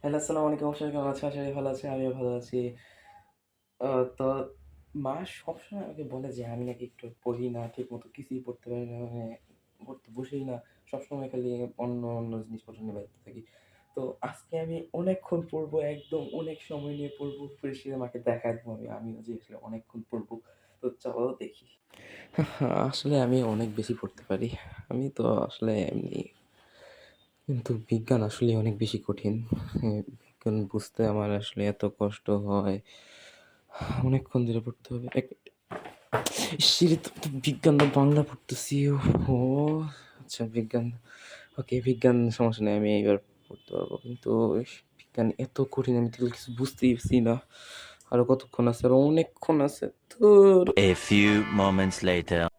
Hello, আসসালামু আলাইকুম। সবাই কেমন আছেন? আশা করি ভালো আছেন। আমিও ভালো আছি। আ তো মা সবসময় আমাকে বলে যে আমি নাকি একটু পড়ি না, ঠিকমতো কিছুই পড়তে পারি না। মানে পড়তে বসিই না। সবসময় খালি অন্য জিনিসপত্র নিয়ে ব্যস্ত থাকি। তো আজকে আমি অনেকক্ষণ পড়বো, একদম অনেক সময় নিয়ে পড়বো। পড়ে মাকে দেখায় দেবো আমিও যে আসলে অনেকক্ষণ পড়বো। তো চলো দেখি। আসলে আমি অনেক বেশি পড়তে পারি। আমি তো আসলে এমনি কিন্তু বিজ্ঞান আসলেই অনেক বেশি কঠিন। বিজ্ঞান বুঝতে আমার আসলে এত কষ্ট হয়। অনেকক্ষণ ধরে পড়তে হবে। ইসরে! তো বিজ্ঞান না বাংলা পড়তেছি। ওহহো! আচ্ছা বিজ্ঞান, ওকে বিজ্ঞান সমস্যা নেই। আমি এবার পড়তে পারবো। কিন্তু বিজ্ঞান এত কঠিন আমি তো কিছু বুঝতেই পারছি না। আরো কতক্ষণ আছে? আরো অনেকক্ষণ আছে। ধুর! A few moments later.